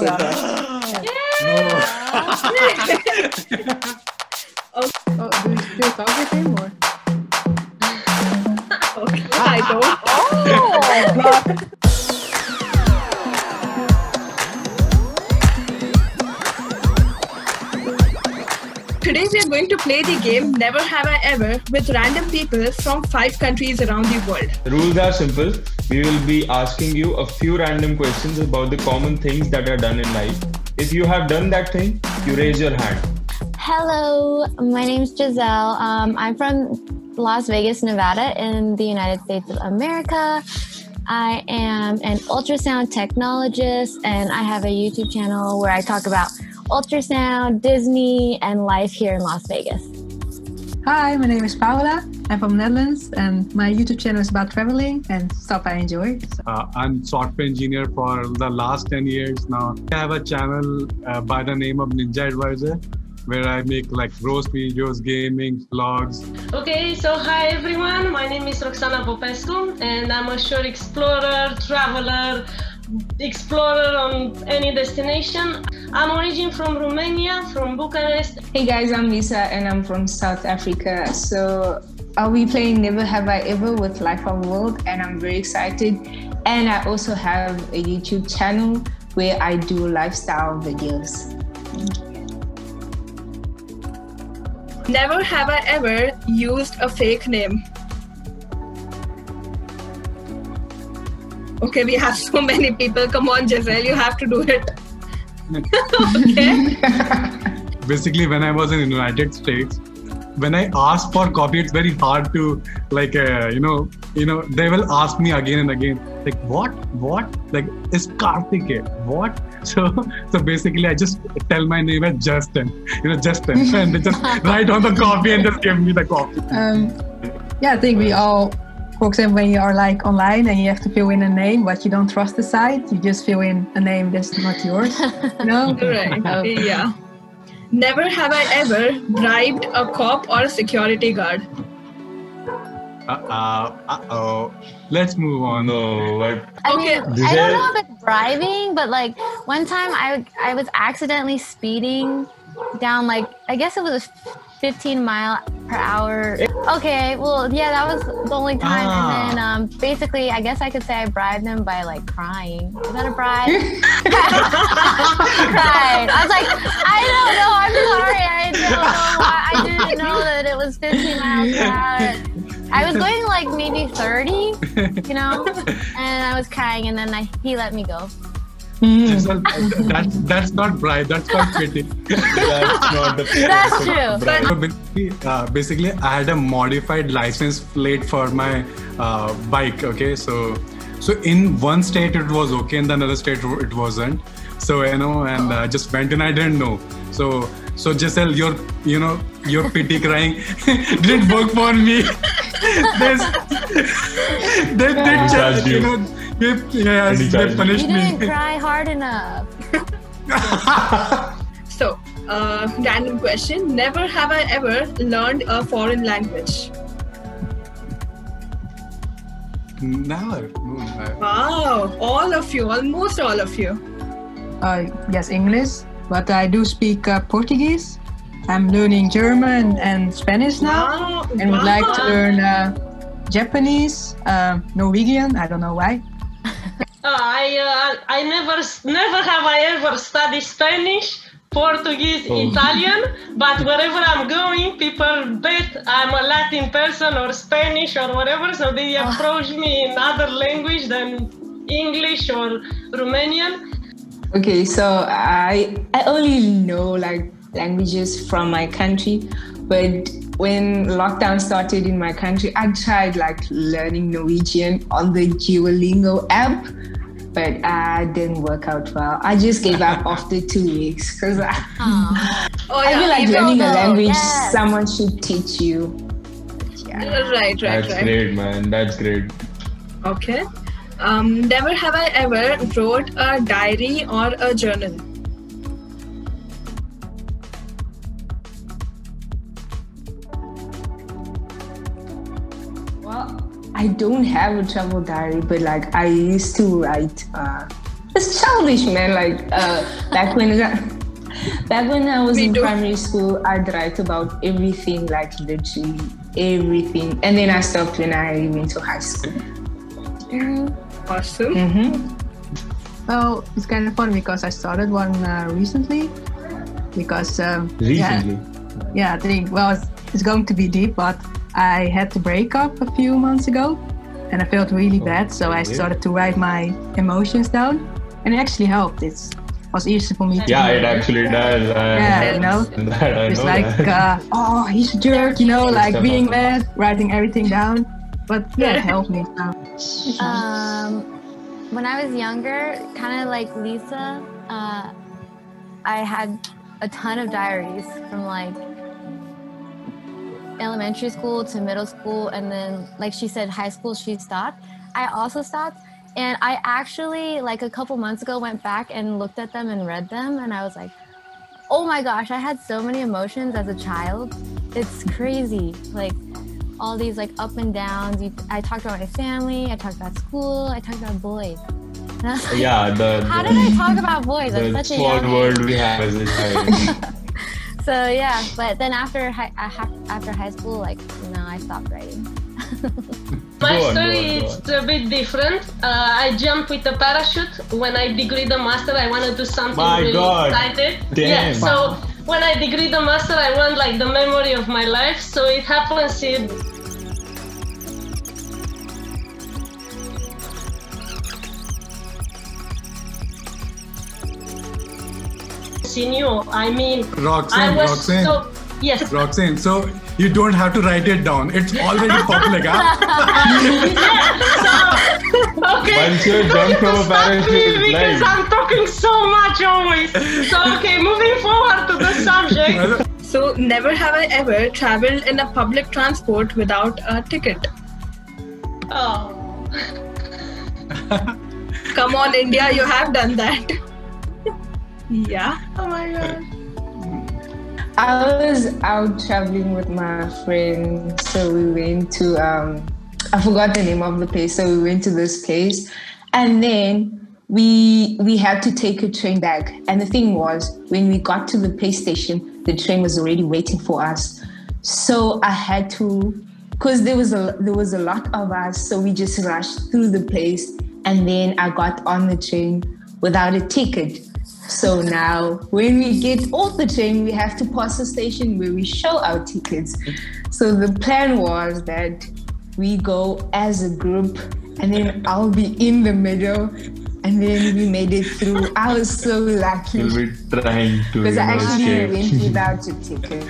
said Paula. that. Oh, do you still talk with him or? Okay, I don't. Oh! Today we are going to play the game Never Have I Ever with random people from 5 countries around the world. The rules are simple. We will be asking you a few random questions about the common things that are done in life. If you have done that thing, you raise your hand. Hello, my name is Giselle. I'm from Las Vegas, Nevada in the United States of America. I am an ultrasound technologist and I have a YouTube channel where I talk about ultrasound, Disney, and life here in Las Vegas. Hi, my name is Paula. I'm from Netherlands and my YouTube channel is about traveling and stuff I enjoy. I'm software engineer for the last 10 years now. I have a channel by the name of Ninja Advisor where I make like roast videos, gaming, vlogs. Okay, so hi everyone. My name is Roxana Popescu and I'm a shore explorer, traveler, explorer on any destination. I'm originally from Romania, from Bucharest. Hey guys, I'm Lisa and I'm from South Africa. So I'll be playing Never Have I Ever with Life of World and I'm very excited. And I also have a YouTube channel where I do lifestyle videos. Never have I ever used a fake name. Okay, we have so many people. Come on, Giselle, you have to do it. Okay. Basically, when I was in the United States, when I ask for coffee, it's very hard to like, they will ask me again and again, like, what, like, is Karthik, what? So basically, I just tell my name as Justin, Justin, and they just write on the coffee and just give me the coffee. Yeah, I think we all, for example, when you are like online and you have to fill in a name, but you don't trust the site, you just fill in a name that's not yours. Right. Yeah. Never have I ever bribed a cop or a security guard. Let's move on. No, I mean, I don't know if it's bribing, but like one time I was accidentally speeding down like, I guess it was a 15 mile per hour. Okay, well, yeah, that was the only time. And then basically, I guess I could say I bribed them by like crying. Is that a bribe? Cried. I was like, I don't know, I'm sorry. I don't know why. I didn't know that it was 15 miles per hour. I was going like maybe 30, and I was crying and then he let me go. That's not bribe, that's not pity. that's not the That's true. Basically, I had a modified license plate for my bike. Okay, so in one state it was okay, in the another state it wasn't. So and I just went and I didn't know. So Giselle, your pity crying didn't work for me. They punished You me. didn't cry hard enough. So, random question. Never have I ever learned a foreign language. Never. Wow, all of you, almost all of you. Yes, English, but I do speak Portuguese. I'm learning German and Spanish now, and would like to learn Japanese, Norwegian. I don't know why. I never have I ever studied Spanish, Portuguese, Italian, but wherever I'm going, people bet I'm a Latin person or Spanish or whatever, so they approach me in other language than English or Romanian. Okay, so I only know like languages from my country, but when lockdown started in my country, I tried like learning Norwegian on the Duolingo app, but I didn't work out well. I just gave up after 2 weeks because I feel like learning a language, someone should teach you. Yeah. Right. That's great, man. That's great. Okay. Never have I ever wrote a diary or a journal. Well, I don't have a travel diary, but like I used to write it's childish, man. Like back when I was in primary school, I'd write about everything, like literally everything. And then I stopped when I went to high school. Awesome. Well, it's kind of fun because I started one recently. Because Recently? Yeah, I think, well, it's going to be deep, but I had to break up a few months ago and I felt really bad. So I started to write my emotions down and it actually helped. It was easy for me to Yeah, it actually does. you know, it's like, oh, he's a jerk, you know, like being mad, writing everything down. But yeah, it helped me. When I was younger, kind of like Lisa, I had a ton of diaries from like elementary school to middle school, and then like she said, high school she stopped. I also stopped, and I actually like a couple months ago went back and looked at them and read them, and I was like, oh my gosh, I had so many emotions as a child. It's crazy. Like all these like up and downs. I talked about my family, I talked about school, I talked about boys. Like, yeah, how did I talk about boys at such a young world we have as a child. So yeah, but then after high school, like, you know, I stopped writing. My story is a bit different. I jumped with a parachute. When I degree the master, I want to do something excited. Damn. Yeah, so when I degree the master, I want like the memory of my life. So it happens in you. I mean, Roxanne. Yes. Roxanne, so you don't have to write it down. It's already public, huh? Okay. Once you're done from a parachute, because I'm talking so much always. So okay, moving forward to the subject. So never have I ever traveled in a public transport without a ticket. Oh. Come on, India, you have done that. Yeah. Oh my god. I was out traveling with my friend, so we went to I forgot the name of the place. So we went to this place, and then we had to take a train back. And the thing was, when we got to the place station, the train was already waiting for us. So I had to, because there was a lot of us, so we just rushed through the place, and then I got on the train without a ticket. So now when we get off the train, we have to pass a station where we show our tickets. So the plan was that we go as a group, and then I'll be in the middle, and then we made it through. I was so lucky. You'll be trying to, because I actually went without a ticket.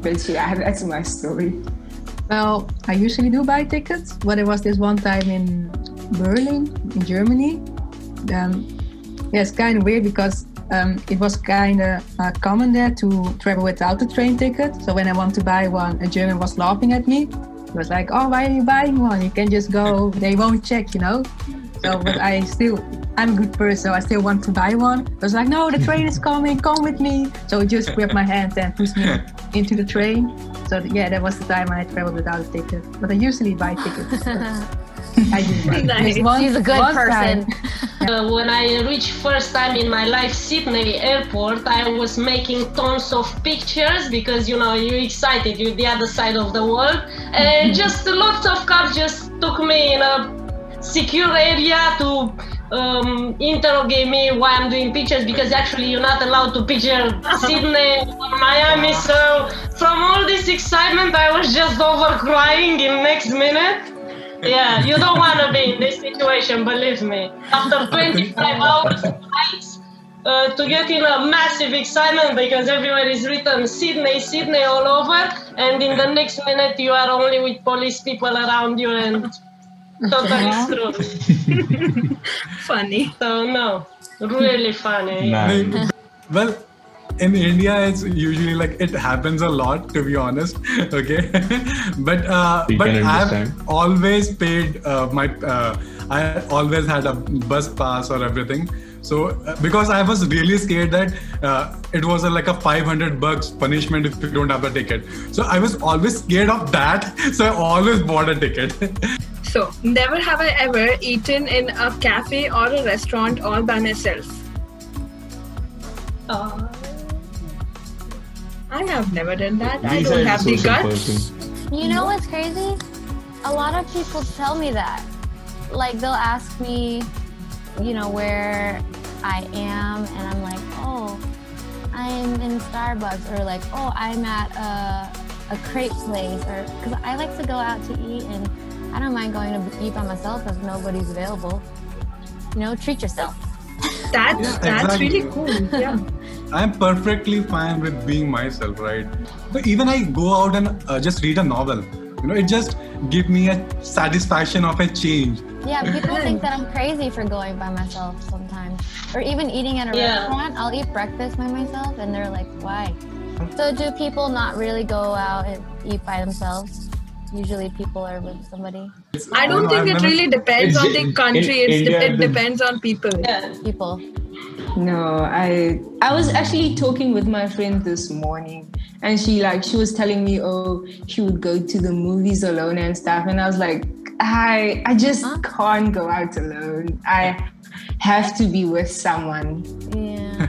But yeah, that's my story. Well, I usually do buy tickets, but it was this one time in Berlin, in Germany. Yeah, it's kind of weird because it was kind of common there to travel without a train ticket. So when I want to buy one, a German was laughing at me. He was like, oh, why are you buying one? You can just go, they won't check, you know? So, but I'm a good person, so I still want to buy one. I was like, no, the train is coming, come with me. So he just grabbed my hand and pushed me into the train. So yeah, that was the time I traveled without a ticket. But I usually buy tickets. I do. Nice. She's a good person. When I reached first time in my life Sydney airport, I was making tons of pictures because, you know, you're excited, you're the other side of the world. And just lots of cars just took me in a secure area to interrogate me why I'm doing pictures, because actually you're not allowed to picture Sydney or Miami. So from all this excitement, I was just over crying in next minute. Yeah, you don't want to be in this situation, believe me. After 25 hours flights, to get in a massive excitement because everywhere is written Sydney, Sydney all over, and in the next minute you are only with police people around you and totally screwed. Funny. So no, really funny. Nice. Well, in India, it's usually like it happens a lot, to be honest. Okay, but I've always paid I always had a bus pass or everything. So because I was really scared that it was like a $500 punishment if you don't have a ticket. So I was always scared of that. So I always bought a ticket. So, never have I ever eaten in a cafe or a restaurant all by myself. I have never done that. I don't have the guts. You know what's crazy? A lot of people tell me that. Like, they'll ask me, you know, where I am, and I'm like, oh, I'm in Starbucks, or like, oh, I'm at a crepe place, or because I like to go out to eat, and I don't mind going to eat by myself if nobody's available. You know, treat yourself. That's exactly. really cool. Yeah. I'm perfectly fine with being myself, right? But even I go out and just read a novel. You know, it just gives me a satisfaction of a change. Yeah, people think that I'm crazy for going by myself sometimes. Or even eating at a restaurant. I'll eat breakfast by myself and they're like, why? So do people not really go out and eat by themselves? Usually people are with somebody. I don't think it really depends on the country. It depends on people. Yeah. People. No, I was actually talking with my friend this morning, and she was telling me, oh, she would go to the movies alone and stuff, and I was like, I just can't go out alone. I have to be with someone. Yeah.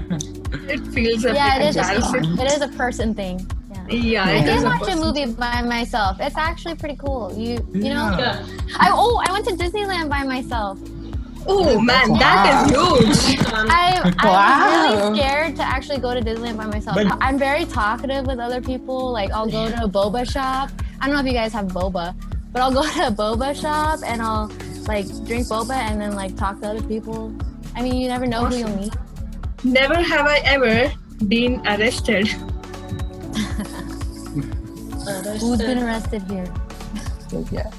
It feels a it bit is a person thing. Yeah, I did watch a movie by myself. It's actually pretty cool. You know. Yeah. I went to Disneyland by myself. Oh man, that is huge. I was really scared to actually go to Disneyland by myself. But- I'm very talkative with other people. Like, I'll go to a boba shop. I don't know if you guys have boba, but I'll go to a boba shop and I'll like drink boba and then like talk to other people. I mean, you never know who you'll meet. Never have I ever been arrested. Who's been arrested here? Yeah.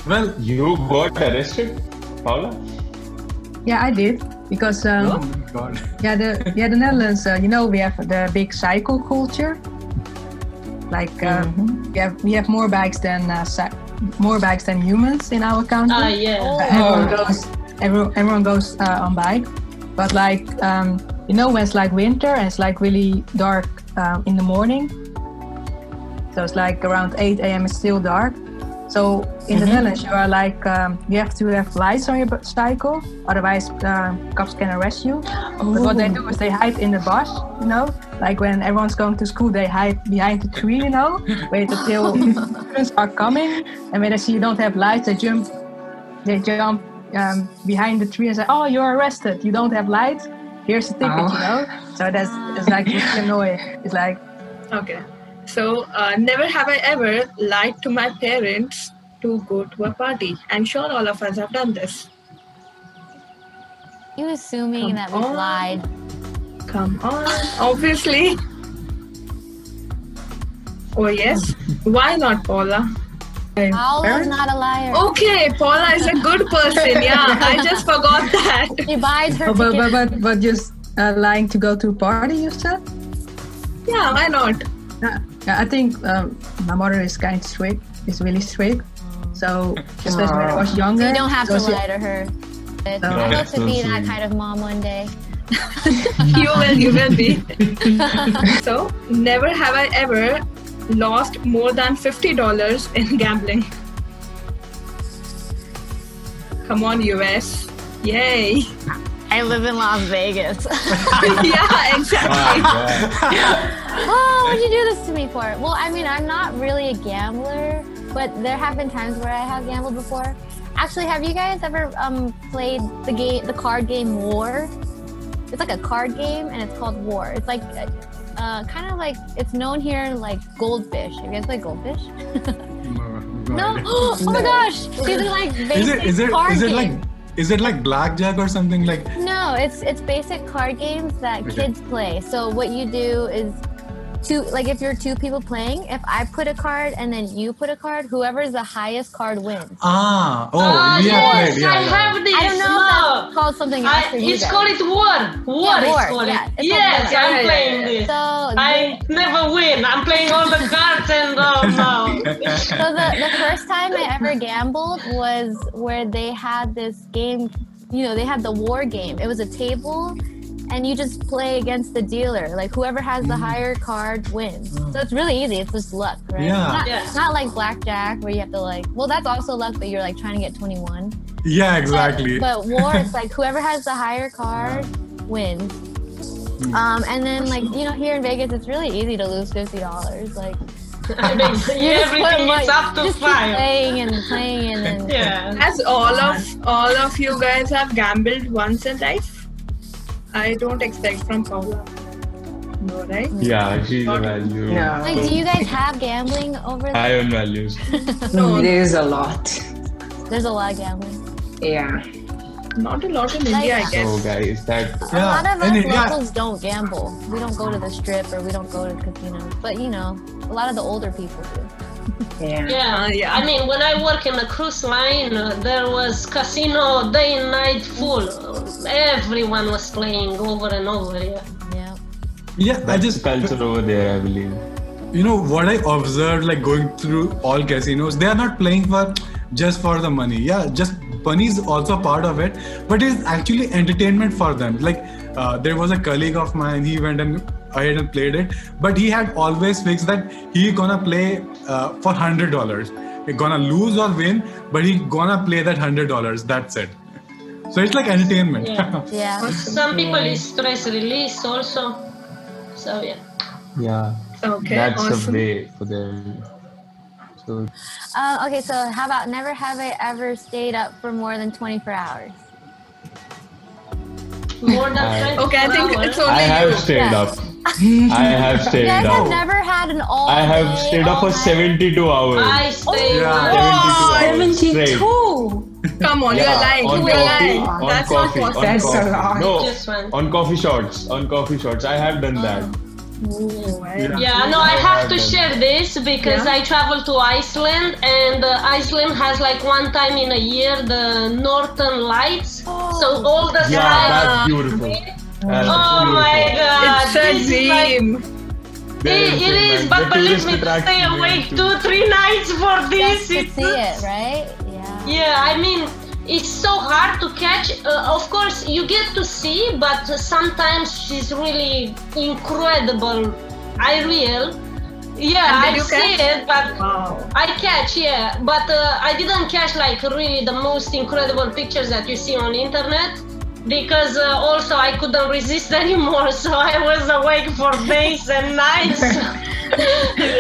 Well, You got arrested, Paula? Yeah, I did because oh my God. the Netherlands. You know, we have the big cycle culture. Like we have more bikes than humans in our country. Everyone goes on bike, but like you know, when it's like winter and it's like really dark in the morning, so it's like around 8 a.m. it's still dark. So in the Netherlands, you are like you have to have lights on your cycle, otherwise cops can arrest you. But what they do is they hide in the bush, you know, like when everyone's going to school, they hide behind the tree, you know, wait until students are coming, and when they see you don't have lights, they jump behind the tree and say, "Oh, you're arrested. You don't have lights. Here's a ticket," you know. So it's like really annoying. It's like Okay. So, never have I ever lied to my parents to go to a party. I'm sure all of us have done this. You assuming that we lied? Come on, obviously. Oh yes. Why not, Paula? Paula's not a liar. Okay, Paula is a good person. Yeah, I just forgot that. She buys her ticket. but just lying to go to a party, you said? Yeah, why not? Yeah, I think my mother is kind of strict. Is really strict. So especially when I was younger. You don't have to so lie to her. I hope to be that kind of mom one day. You will be. So, never have I ever lost more than $50 in gambling. Come on, US. Yay. I live in Las Vegas. Yeah, exactly. Oh, what'd you do this to me for? Well, I mean, I'm not really a gambler, but there have been times where I have gambled before. Actually, have you guys ever played the card game War? It's like a card game, and it's called War. It's like kind of like, it's known here like Goldfish. Have you guys played Goldfish? No. Oh my gosh, these are like basic card games. Is it like blackjack or something like? No, it's basic card games that kids play. So what you do is if you're two people playing, if I put a card and then you put a card, whoever's the highest card wins. We have played. I have this. I don't know if that's called something else for you It's guys. called War. War is called it. Yeah, Yes, I'm playing this. So I never win. I'm playing all the cards and no. So the first time I ever gambled was where they had this game, you know, they had the War game. It was a table and you just play against the dealer. Like whoever has the higher card wins. So it's really easy. It's just luck, right? Yeah. It's not like blackjack where you have to like. Well, that's also luck, but you're like trying to get 21. Yeah, exactly. But war, it's like whoever has the higher card wins. And then like here in Vegas, it's really easy to lose $50. Like. Everything is up to just 5. Keep playing and Yeah. As all of you guys have gambled once in life, I don't expect from Paula. No, right? Yeah, she's a value. No. Like, do you guys have gambling over there? High on values. No, There's a lot. There's a lot of gambling. Yeah. not a lot in India, I guess. So guys, that A lot of us in India- locals don't gamble. We don't go to the strip or we don't go to casinos. But a lot of the older people do. Yeah. Yeah. I mean, when I work in a cruise line, there was casino day and night full. Everyone was playing over and over. Yeah. Yeah. Yeah, I that's just culture over there, I believe. what I observed, like going through all casinos, they are not playing for just for the money. Yeah, just money is also part of it, but it's actually entertainment for them. Like there was a colleague of mine, he went and ahead and played it, but he had always fixed that he gonna play for $100. He gonna lose or win, but he gonna play that $100. That's it. So it's like entertainment. Yeah. Yeah. Some people is stress release also. So yeah. Yeah. Okay, That's awesome. a way for them. So Okay, so how about never have I ever stayed up for more than 24 hours? More than 24 Okay, I think hours. it's only I have you. stayed Yeah. up. I have You stayed guys have up. never had an all I have day, stayed up for all night- 72 hours. I stay Yeah. 72 hours straight. 72. Come on, Yeah, you're lying. on You're coffee, lying. on That's coffee, not on possible. That's a coffee. lot. No, Just one. on coffee shots. On coffee shots, I have done that. Yeah, no, I have to share this because Yeah. I travel to Iceland and Iceland has like one time in a year the Northern Lights. So all the Yeah, sky. that's beautiful. That's Oh my beautiful. god. It's a this is like- dream. It is, man. but The believe tourist me, to stay attraction awake too. 2-3 nights for this. Just to see it, right? Yeah. Yeah, I mean, it's so hard to catch. Of course, you get to see, but sometimes she's really incredible. Real. Yeah, And did I you see catch? it, but Wow. I catch, yeah. But I didn't catch like really the most incredible pictures that you see on internet. Because also I couldn't resist anymore, so I was awake for days and nights.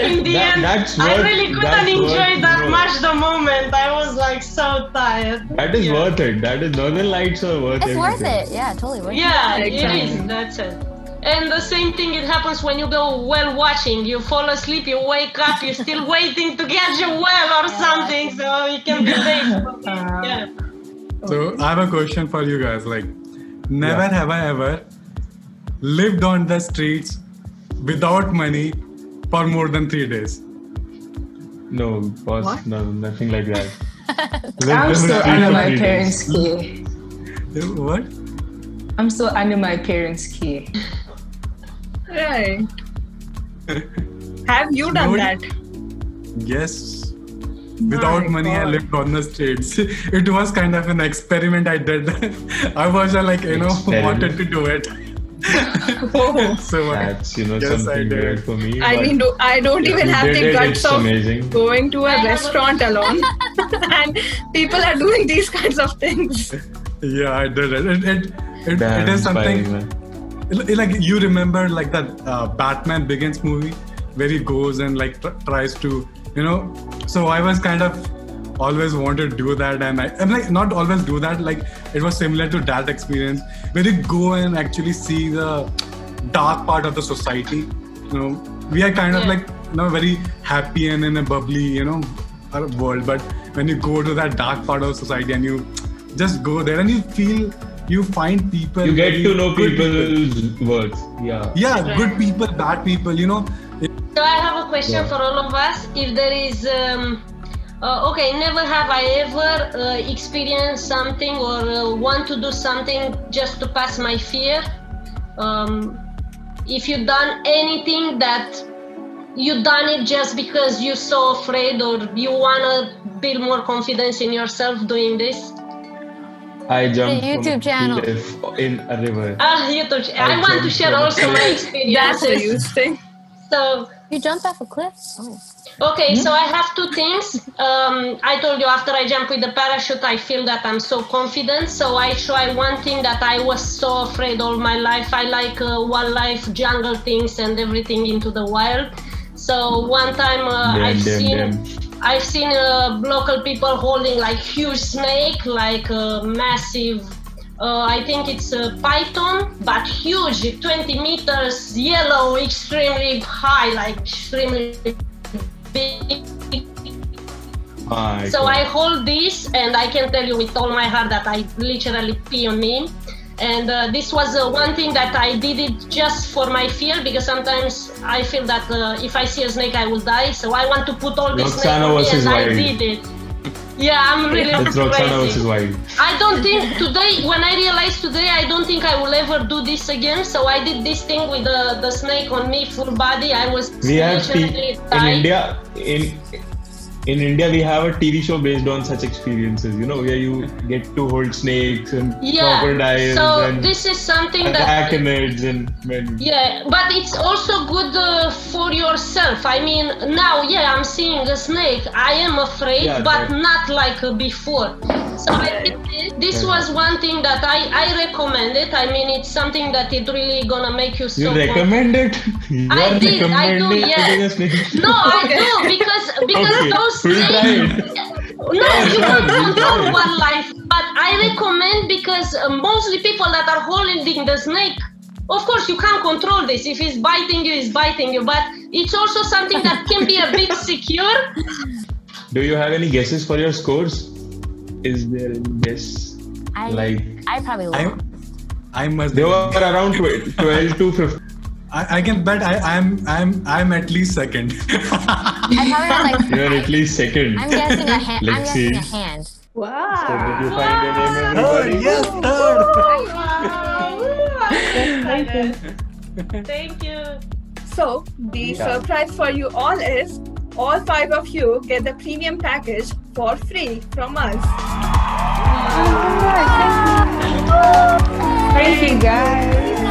In the end, that's I worth- really couldn't that's enjoy worth that more. much the moment. I was like so tired. That is worth it. That is Northern Lights are worth it. It's worth it. Yeah, totally worth it. Yeah, Exactly. it is. That's it. And the same thing it happens when you go whale watching. You fall asleep, you wake up, you're still waiting to catch a whale or something, so you can be safe. Yeah. So I have a question for you guys. Like, never have I ever lived on the streets without money for more than 3 days. No, boss, What? no, nothing like that. I'm still Three under to my 3 days. parents' care. What? I'm still under my parents' care. Right. Have you done Nobody- that? Yes. Without My money, I God. lived on the streets. It was kind of an experiment I did. I was Experiment. wanted to do it. Oh. So That's Yes, I something did. weird for me. I but mean, I don't if even you have did the it, guts it's of amazing. going to a have a- restaurant alone, and people are doing these kinds of things. yeah, I did it. It Damn is something. inspiring, man. Like you remember like that Batman Begins movie where he goes and like tries to so I was kind of always wanted to do that, and I'm like not always do that, like it was similar to that experience where you go and actually see the dark part of the society. We are kind of Yeah. like very happy and in a bubbly world, but when you go to that dark part of society and you just go there and you find people, You get very to know good people's words. Yeah. good people, bad people, So I have a question for all of us. If there is, okay, never have I ever experienced something or want to do something just to pass my fear. If you done anything that you done it just because you're so afraid or you wanna build more confidence in yourself doing this. I jumped The YouTube from a channel. cliff in a river. YouTube. I want to jumped share from a also my cliff. That's a experiences. huge thing. So, You jumped off a cliff? Oh. okay, so I have two things. I told you after I jump with the parachute, I feel that I'm so confident. So I try one thing that I was so afraid all my life. I like wildlife, jungle things, and everything into the wild. So one time I've seen local people holding like huge snake, like massive. I think it's a python, but huge, 20 meters, yellow, extremely high, like extremely big. So I hold this, and I can tell you with all my heart that I literally pee on me. And this was one thing that I did it just for my fear, because sometimes I feel that if I see a snake, I will die. So I want to put all this snake on me, and I did it. Yeah, I'm really That's Roxana versus Wild. I don't think today, when I realized today, I don't think I will ever do this again. So I did this thing with the snake on me, full body. I was in India, we have a TV show based on such experiences, you know, where you get to hold snakes and crocodiles and this is something arachnids and yeah, but it's also good for yourself. I mean, now, I'm seeing a snake. I am afraid, but not like before. So I think this was one thing that I recommend it. I mean, it's something that it really gonna make you so. You recommend it? I do, yeah. No, I do because those snakes. No, you can't control wildlife, but I recommend because mostly people that are holding the snake. Of course, you can't control this. If it's biting you, it's biting you. But it's also something that can be a bit secure. Do you have any guesses for your scores? Is there any guess? I probably will. I must. They were around 12 to 15. I can bet I'm at least second. I probably like. You're at least second. I'm guessing a hand. Let's see. A hand. Wow. So did you find your name, everybody? Yes, third. Thank you. So the surprise for you all is all 5 of you get the premium package for free from us. Thank you, guys.